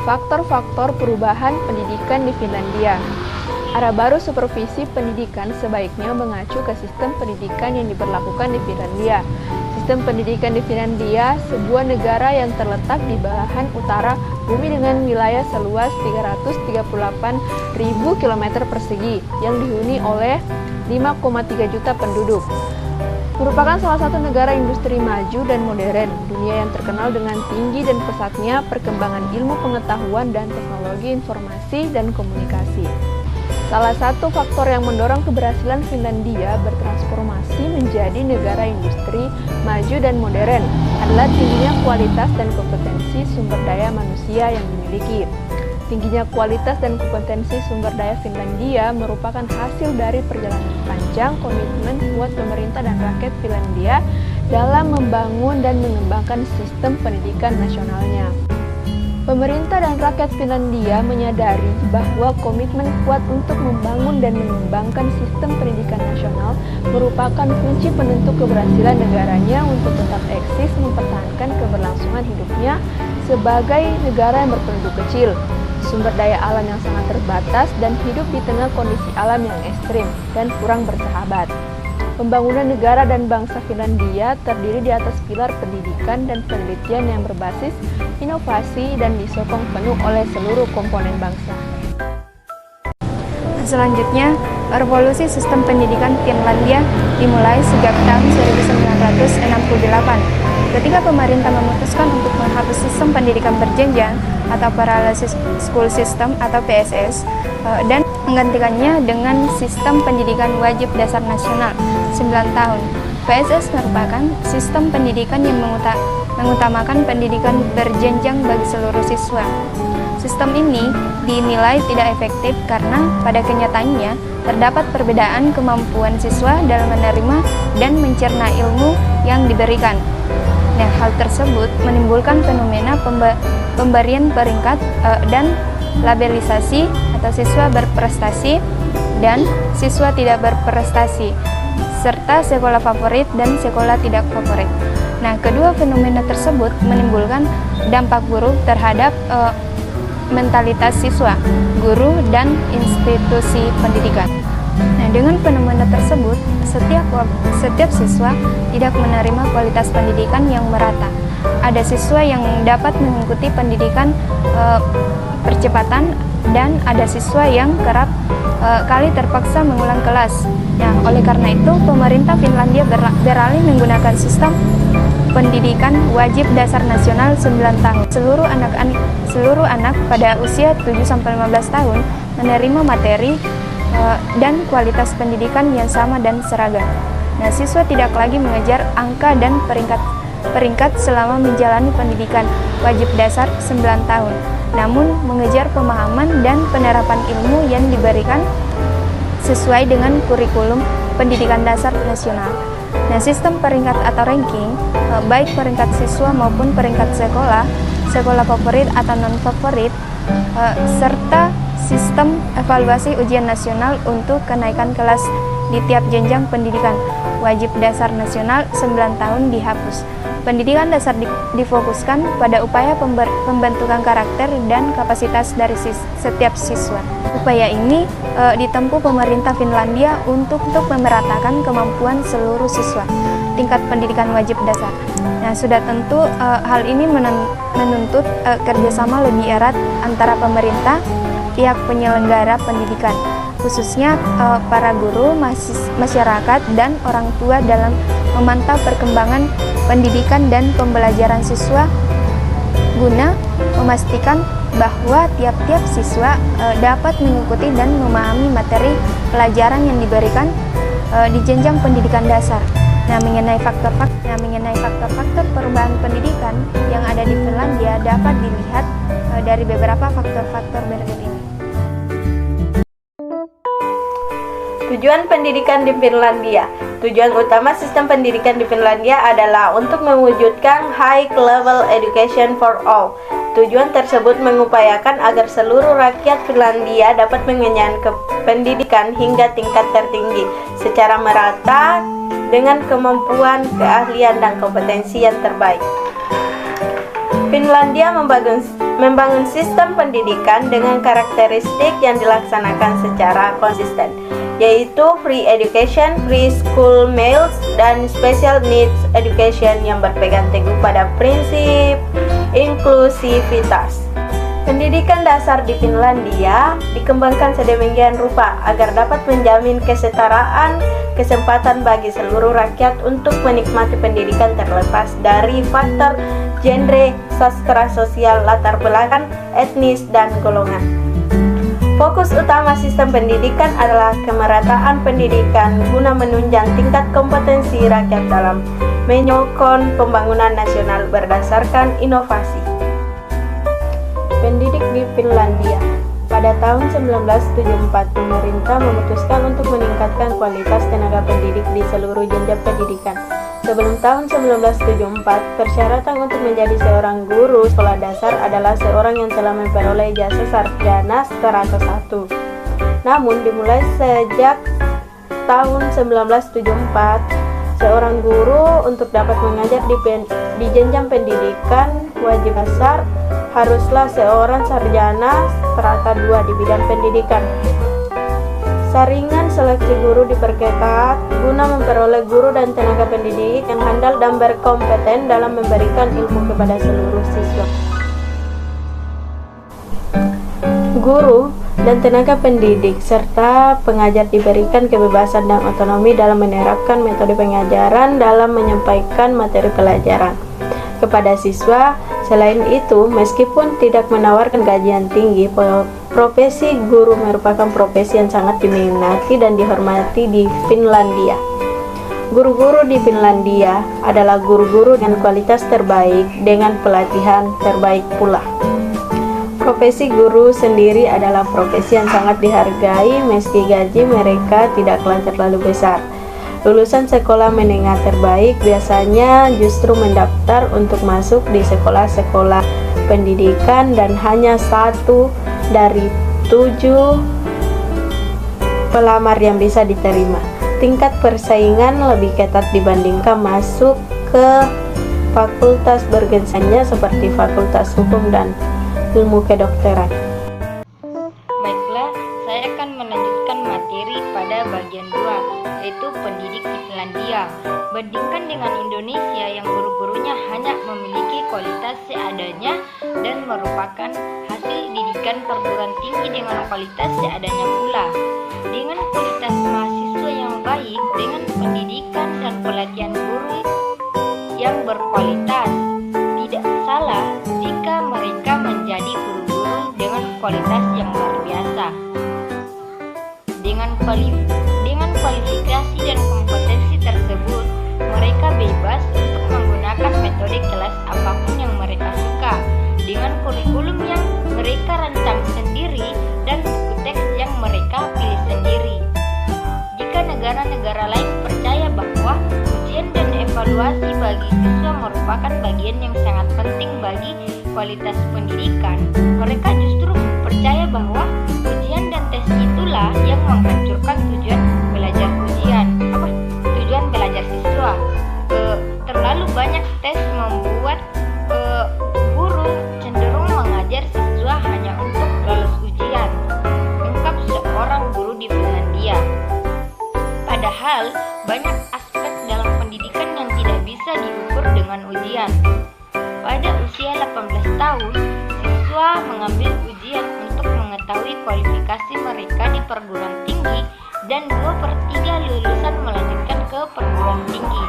Faktor-faktor perubahan pendidikan di Finlandia. Arah baru supervisi pendidikan sebaiknya mengacu ke sistem pendidikan yang diberlakukan di Finlandia. Sistem pendidikan di Finlandia, sebuah negara yang terletak di belahan utara bumi dengan wilayah seluas 338.000 km persegi yang dihuni oleh 5,3 juta penduduk. Merupakan salah satu negara industri maju dan modern dunia yang terkenal dengan tinggi dan pesatnya perkembangan ilmu pengetahuan dan teknologi informasi dan komunikasi. Salah satu faktor yang mendorong keberhasilan Finlandia bertransformasi menjadi negara industri maju dan modern adalah tingginya kualitas dan kompetensi sumber daya manusia yang dimiliki. Tingginya kualitas dan kompetensi sumber daya Finlandia merupakan hasil dari perjalanan panjang komitmen kuat pemerintah dan rakyat Finlandia dalam membangun dan mengembangkan sistem pendidikan nasionalnya. Pemerintah dan rakyat Finlandia menyadari bahwa komitmen kuat untuk membangun dan mengembangkan sistem pendidikan nasional merupakan kunci penentu keberhasilan negaranya untuk tetap eksis mempertahankan keberlangsungan hidupnya sebagai negara yang berpenduduk kecil, sumber daya alam yang sangat terbatas, dan hidup di tengah kondisi alam yang ekstrim dan kurang bersahabat. Pembangunan negara dan bangsa Finlandia terdiri di atas pilar pendidikan dan penelitian yang berbasis inovasi dan disokong penuh oleh seluruh komponen bangsa. Selanjutnya, revolusi sistem pendidikan Finlandia dimulai sejak tahun 1968. Ketika pemerintah memutuskan untuk menghapus sistem pendidikan berjenjang atau Parallel School System atau PSS dan menggantikannya dengan sistem pendidikan wajib dasar nasional 9 tahun. PSS merupakan sistem pendidikan yang mengutamakan pendidikan berjenjang bagi seluruh siswa. Sistem ini dinilai tidak efektif karena pada kenyataannya terdapat perbedaan kemampuan siswa dalam menerima dan mencerna ilmu yang diberikan. Nah, hal tersebut menimbulkan fenomena pemberian peringkat dan labelisasi atau siswa berprestasi dan siswa tidak berprestasi, serta sekolah favorit dan sekolah tidak favorit. Nah, kedua fenomena tersebut menimbulkan dampak buruk terhadap mentalitas siswa, guru, dan institusi pendidikan. Nah, dengan fenomena tersebut, setiap siswa tidak menerima kualitas pendidikan yang merata. Ada siswa yang dapat mengikuti pendidikan percepatan dan ada siswa yang kerap kali terpaksa mengulang kelas. Nah, oleh karena itu, pemerintah Finlandia beralih menggunakan sistem pendidikan wajib dasar nasional 9 tahun. Seluruh anak pada usia 7-15 tahun menerima materi dan kualitas pendidikan yang sama dan seragam. Nah, siswa tidak lagi mengejar angka dan peringkat selama menjalani pendidikan wajib dasar 9 tahun, namun mengejar pemahaman dan penerapan ilmu yang diberikan sesuai dengan kurikulum pendidikan dasar nasional. Nah, sistem peringkat atau ranking, baik peringkat siswa maupun peringkat sekolah favorit atau non-favorit, serta sistem evaluasi ujian nasional untuk kenaikan kelas di tiap jenjang pendidikan wajib dasar nasional 9 tahun dihapus. Pendidikan dasar difokuskan pada upaya pembentukan karakter dan kapasitas dari setiap siswa. Upaya ini ditempuh pemerintah Finlandia untuk memeratakan kemampuan seluruh siswa tingkat pendidikan wajib dasar. Nah, sudah tentu hal ini menuntut kerjasama lebih erat antara pemerintah, pihak penyelenggara pendidikan, khususnya para guru, masyarakat, dan orang tua dalam memantau perkembangan pendidikan dan pembelajaran siswa guna memastikan bahwa tiap-tiap siswa dapat mengikuti dan memahami materi pelajaran yang diberikan di jenjang pendidikan dasar. Nah, mengenai faktor-faktor perubahan pendidikan yang ada di Finlandia dapat dilihat dari beberapa faktor-faktor berikut ini. Tujuan pendidikan di Finlandia. Tujuan utama sistem pendidikan di Finlandia adalah untuk mewujudkan high level education for all. Tujuan tersebut mengupayakan agar seluruh rakyat Finlandia dapat mengenyam pendidikan hingga tingkat tertinggi secara merata dengan kemampuan, keahlian, dan kompetensi yang terbaik. Finlandia membangun sistem pendidikan dengan karakteristik yang dilaksanakan secara konsisten, yaitu free education, free school meals, dan special needs education yang berpegang teguh pada prinsip inklusivitas. Pendidikan dasar di Finlandia dikembangkan sedemikian rupa agar dapat menjamin kesetaraan kesempatan bagi seluruh rakyat untuk menikmati pendidikan terlepas dari faktor genre, sastra sosial, latar belakang, etnis, dan golongan. Fokus utama sistem pendidikan adalah kemerataan pendidikan guna menunjang tingkat kompetensi rakyat dalam menyokong pembangunan nasional berdasarkan inovasi. Pendidik di Finlandia. Pada tahun 1974, pemerintah memutuskan untuk meningkatkan kualitas tenaga pendidik di seluruh jenjang pendidikan. Sebelum tahun 1974, persyaratan untuk menjadi seorang guru sekolah dasar adalah seorang yang telah memperoleh ijazah sarjana strata 1. Namun, dimulai sejak tahun 1974, seorang guru untuk dapat mengajar di jenjang pendidikan wajib dasar haruslah seorang sarjana strata 2 di bidang pendidikan. Saringan seleksi guru diperketat guna memperoleh guru dan tenaga pendidik yang handal dan berkompeten dalam memberikan ilmu kepada seluruh siswa. Guru dan tenaga pendidik serta pengajar diberikan kebebasan dan otonomi dalam menerapkan metode pengajaran dalam menyampaikan materi pelajaran kepada siswa. Selain itu, meskipun tidak menawarkan gaji yang tinggi, profesi guru merupakan profesi yang sangat diminati dan dihormati di Finlandia. Guru-guru di Finlandia adalah guru-guru dengan kualitas terbaik dengan pelatihan terbaik pula. Profesi guru sendiri adalah profesi yang sangat dihargai meski gaji mereka tidaklah terlalu besar. Lulusan sekolah menengah terbaik biasanya justru mendaftar untuk masuk di sekolah-sekolah pendidikan dan hanya 1 dari 7 pelamar yang bisa diterima. Tingkat persaingan lebih ketat dibandingkan masuk ke fakultas bergensinya seperti fakultas hukum dan ilmu kedokteran. Baiklah, saya akan melanjutkan materi pada bagian 2, yaitu pendidik di Finlandia. Bandingkan dengan Indonesia yang guru-gurunya hanya memiliki kualitas seadanya dan merupakan hasil didikan perguruan tinggi dengan kualitas seadanya pula. Dengan kualitas mahasiswa yang baik, dengan pendidikan dan pelatihan guru yang berkualitas, tidak salah jika mereka menjadi guru-guru dengan kualitas yang luar biasa. Dengan kualifikasi dan kompetensi tersebut, mereka bebas untuk menggunakan metode kelas apapun yang mereka suka, dengan kurikulum yang mereka rancang sendiri dan buku teks yang mereka pilih sendiri. Jika negara-negara lain percaya bahwa ujian dan evaluasi bagi siswa merupakan bagian yang sangat penting bagi kualitas pendidikan, mereka justru percaya bahwa ujian dan tes itulah yang menghancurkan tujuan belajar siswa. Terlalu banyak tes membuat guru cenderung mengajar siswa hanya untuk lolos ujian, ungkap seorang guru di Finlandia. Padahal banyak aspek dalam pendidikan yang tidak bisa diukur dengan ujian. Pada usia 18 tahun, siswa mengambil ujian untuk mengetahui kualifikasi mereka di perguruan tinggi dan 2/3 lulusan melanjutkan ke perguruan tinggi.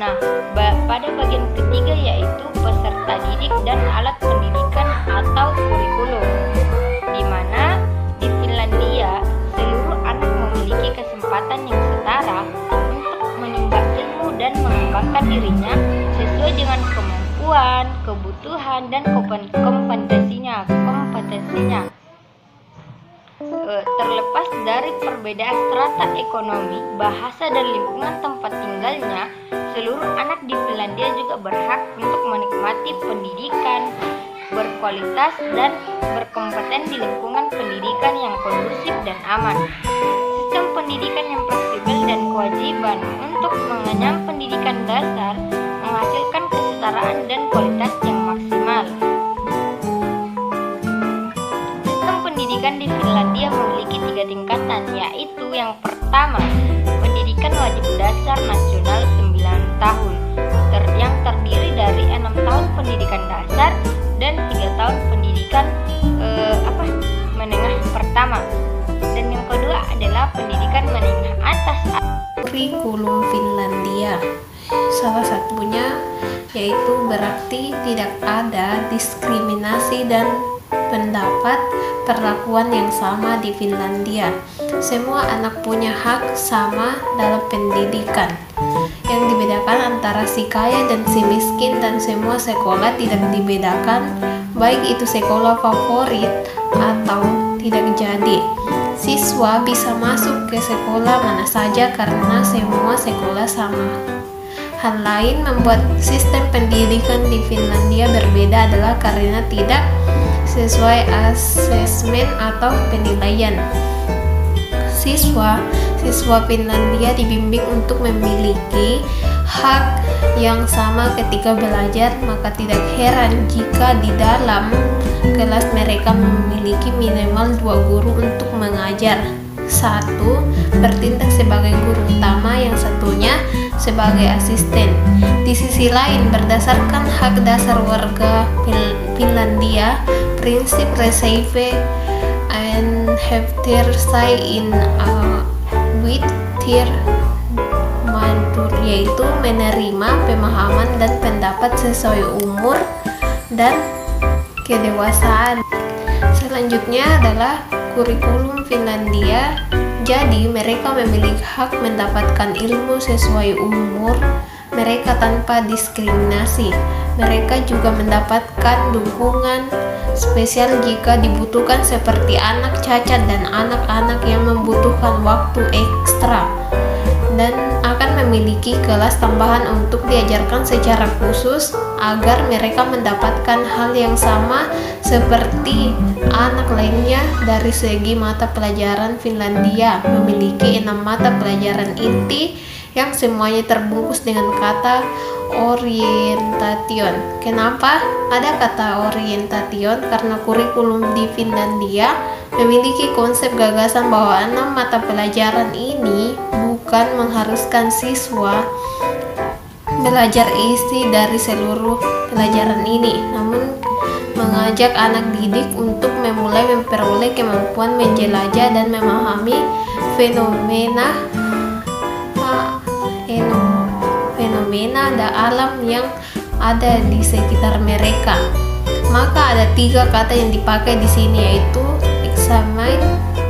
Nah, pada bagian ketiga yaitu peserta didik dan alat pendidikan atau kurikulum, di mana di Finlandia seluruh anak memiliki kesempatan yang setara untuk menimba ilmu dan mengembangkan dirinya sesuai dengan kemampuan, kebutuhan, dan kompetensinya. Terlepas dari perbedaan strata ekonomi, bahasa, dan lingkungan tempat tinggalnya, seluruh anak di Finlandia juga berhak untuk menikmati pendidikan berkualitas dan berkompeten di lingkungan pendidikan yang kondusif dan aman. Sistem pendidikan yang fleksibel dan kewajiban untuk mengenyam pendidikan dasar menghasilkan kesetaraan dan kualitas yang maksimal. di Finlandia memiliki 3 tingkatan, yaitu yang pertama, pendidikan wajib dasar nasional 9 tahun, yang terdiri dari 6 tahun pendidikan dasar dan 3 tahun pendidikan menengah pertama. Dan yang kedua adalah pendidikan menengah atas. Kurikulum Finlandia salah satunya yaitu berarti tidak ada diskriminasi dan pendapat perlakuan yang sama di Finlandia. Semua anak punya hak sama dalam pendidikan. Yang dibedakan antara si kaya dan si miskin, dan semua sekolah tidak dibedakan, baik itu sekolah favorit atau tidak jadi. Siswa bisa masuk ke sekolah mana saja karena semua sekolah sama. Hal lain membuat sistem pendidikan di Finlandia berbeda adalah karena tidak sesuai asesmen atau penilaian. Siswa Finlandia dibimbing untuk memiliki hak yang sama ketika belajar, maka tidak heran jika di dalam kelas mereka memiliki minimal 2 guru untuk mengajar. Satu bertindak sebagai guru utama, yang satunya sebagai asisten. Di sisi lain, berdasarkan hak dasar warga Finlandia, prinsip reserve and hefter say in with mantur, yaitu menerima pemahaman dan pendapat sesuai umur dan kedewasaan. Selanjutnya adalah kurikulum Finlandia. Jadi mereka memiliki hak mendapatkan ilmu sesuai umur mereka tanpa diskriminasi. Mereka juga mendapatkan dukungan spesial jika dibutuhkan, seperti anak cacat dan anak-anak yang membutuhkan waktu ekstra, dan akan memiliki kelas tambahan untuk diajarkan secara khusus agar mereka mendapatkan hal yang sama seperti anak lainnya. Dari segi mata pelajaran, Finlandia memiliki 6 mata pelajaran inti yang semuanya terbungkus dengan kata orientation. Kenapa ada kata orientation? Karena kurikulum di Finlandia memiliki konsep gagasan bahwa 6 mata pelajaran ini bukan mengharuskan siswa belajar isi dari seluruh pelajaran ini, namun mengajak anak didik untuk memulai memperoleh kemampuan menjelajah dan memahami fenomena alam yang ada di sekitar mereka. Maka ada 3 kata yang dipakai di sini, yaitu examine,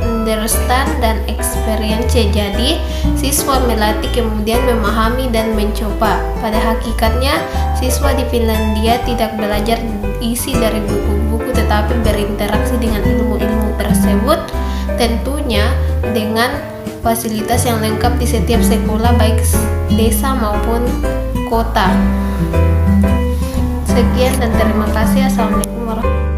understand, dan experience. Jadi siswa melatih kemudian memahami dan mencoba. Pada hakikatnya siswa di Finlandia tidak belajar isi dari buku-buku, tetapi berinteraksi dengan ilmu-ilmu tersebut, tentunya dengan fasilitas yang lengkap di setiap sekolah, baik desa maupun kota. Sekian dan terima kasih. Assalamualaikum warahmatullahi wabarakatuh.